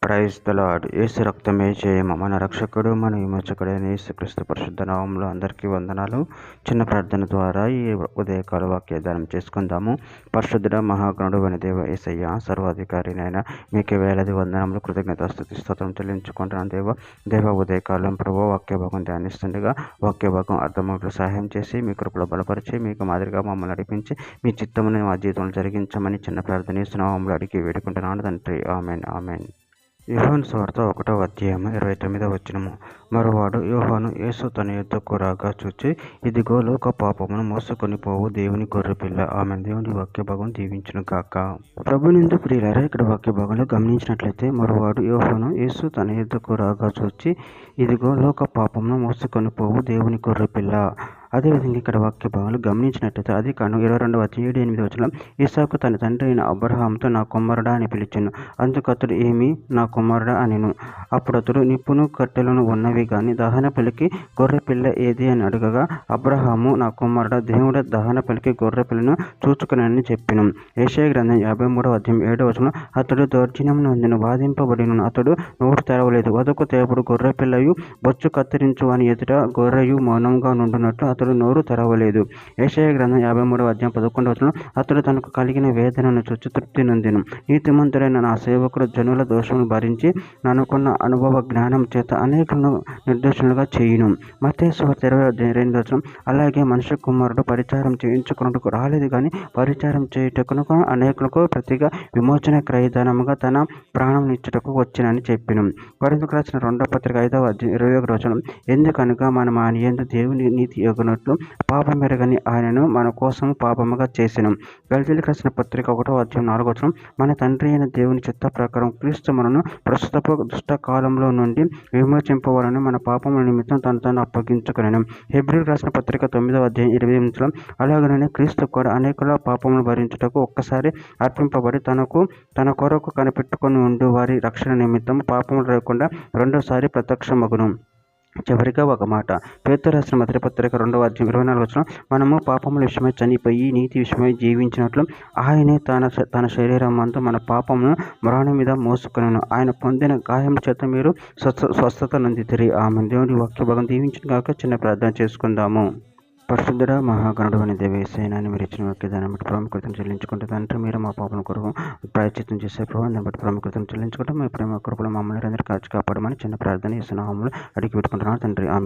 Praise the lord. యేసు రక్తమే జయము. మన రక్షకుడు మన విమోచకుడైన యేసుక్రీస్తు పరిశుద్ధ నామములో అందరికీ వందనాలు. చిన్న ప్రార్థన ద్వారా ఈ ఉదయకాల వాక్యదానం చేసుకుందాము. పరిశుద్ధుడ మహాగణుడు అని దేవ యేసయ్య, సర్వాధికారినైనా మీకు వేలాది వందనములు, కృతజ్ఞతాస్తుతి స్తోత్రం చెల్లించుకుంటున్నాను దేవ ఉదయకాలం ప్రభు వాక్యభాగం ధ్యానిస్తుండగా వాక్యభాగం అర్థమవులు సహాయం చేసి మీ కృపలో బలపరిచి మీకు మాదిరిగా మమ్మల్ని నడిపించి మీ చిత్తముని మా జీవితంలో జరిగించమని చిన్న ప్రార్థన ఇస్తున్నాము అడిగి వేడుకుంటున్నాను తండ్రి. Amen amen. యోహాను సువార్త 1వ అధ్యాయం 29వ వచనము. మరోవాడు యోహాను యేసు తన యొద్దకు రాగా చూచి, ఇదిగో లోక పాపమును మోసుకొని పోవు దేవుని గొర్రెపిల్ల. ఆమె దేవుని వాక్యభాగం దీవించును గాక. ప్రభునిందు ప్రియులారా, ఇక్కడ వాక్యభాగంలో గమనించినట్లయితే మరోవాడు యోహాను యేసు తన యొద్దకు రాగా చూచి, ఇదిగో లోక పాపమును మోసుకొని పోవు దేవుని గొర్రెపిల్ల. అదేవిధంగా ఇక్కడ వాక్య భాగాలు గమనించినట్లయితే ఆదికాండం 22వ అధ్యాయం 7-8 వచనం. ఇస్సాకు తన తండ్రి అయిన అబ్రహాముతో నా కుమారుడా అని పిలిచెను. అందుకు అతడు ఏమి నా కుమారుడా అనెను. అప్పుడు అతడు నిప్పును కట్టెలను ఉన్నవి గాని దహన బలికి గొర్రె పిల్ల ఏది అని అడగగా, అబ్రహాము నా కుమారుడా, దేవుడు దహన బలికి గొర్రె పిల్లను చూచుకునని చెప్పెను. యెషయా గ్రంథం 53వ అధ్యాయం 7వ వచనం. అతడు దౌర్జన్యం నందును బాధింపబడిను, అతడు నోరు తెరవలేదు. వదకు తేపుడు గొర్రె పిల్లయు బొచ్చు కత్తిరించు అని ఎదుట గొర్రెయు మౌనంగా నుండునట్లు అతడు నోరు తెరవలేదు. యెషయా గ్రంథం 53వ అధ్యాయం 11వ వచనం. అతడు తనకు కలిగిన వేదనను చూచి తృప్తి నొందెను. నీతిమంతుడైన నా సేవకుడు జనుల దోషమును భరించి ననుకున్న అనుభవ జ్ఞానం చేత అనేకులను నిర్దోషులుగా చేయును. మత్తయి సువార్త 20వ వచనం. అలాగే మనుష్య కుమారుడు పరిచారం చేయించుకున్నట్టుకు రాలేదు కానీ పరిచారం చేయుటకును అనేకులకు ప్రతిగా విమోచన క్రయధనముగా తన ప్రాణం ఇచ్చుటకు వచ్చినని చెప్పెను. కొరింథీయులకు రాసిన 2వ పత్రిక 5వ అధ్యాయం 21వ వచనం. ఎందుకనగా మనం ఆయన యందు దేవుని నీతి యొగునట్లు పాపమెరగని ఆయనను మన కోసం పాపముగా చేసెను. గలతీయులకు రాసిన పత్రిక 1వ అధ్యాయం 4వ వచనం. మన తండ్రి అయిన దేవుని చిత్త ప్రకారం క్రీస్తు మనను ప్రస్తుతపు దుష్ట కాలంలో నుండి విమోచింపవాలని మన పాపముల నిమిత్తం తను అప్పగించుకొనెను. హెబ్రీయులకు రాసిన పత్రిక 9వ అధ్యాయం 28వ వచనం. అలాగనే క్రీస్తు కూడా అనేకుల పాపములు భరించుటకు ఒక్కసారి అర్పింపబడి తన కొరకు కనిపెట్టుకొని ఉండు వారి రక్షణ నిమిత్తం పాపములు లేకుండా రెండోసారి ప్రత్యక్షమగును. చివరిగా ఒక మాట. పేతురు రాసిన మొదటి పత్రిక 2వ అధ్యాయం 24వ వచనం. మనము పాపముల విషయమై చనిపోయి నీతి విషయమై జీవించినట్లు ఆయనే తన శరీరం అంతా మన పాపమును మ్రాణి మీద మోసుకొనెను. ఆయన పొందిన గాయం చేత మీరు స్వస్థత నొందితిరి. ఆమె దేవుని వాక్య భాగం దీవించును గాక. చిన్న ప్రార్థన చేసుకుందాము. పరిశుద్ధుడ మహాగణుడు అని దేవ యేసయ్య, మీరు ఇచ్చిన వాక్యదాన్ని బట్టి ప్రాముఖ్యతను చెల్లించుకుంటే తండ్రి, మీరు మా పాపను కొరకు ప్రాయశ్చిత్తం చేసే ప్రభావం దాన్ని బట్టి ప్రాముఖ్యతను చెల్లించుకుంటే మీ ప్రేమ కృపలో మమ్మల్ని అందరికీ కాచి కాపాడమని చిన్న ప్రార్థన యేసు నామములో అడిగి పెట్టుకుంటున్నాను తండ్రి.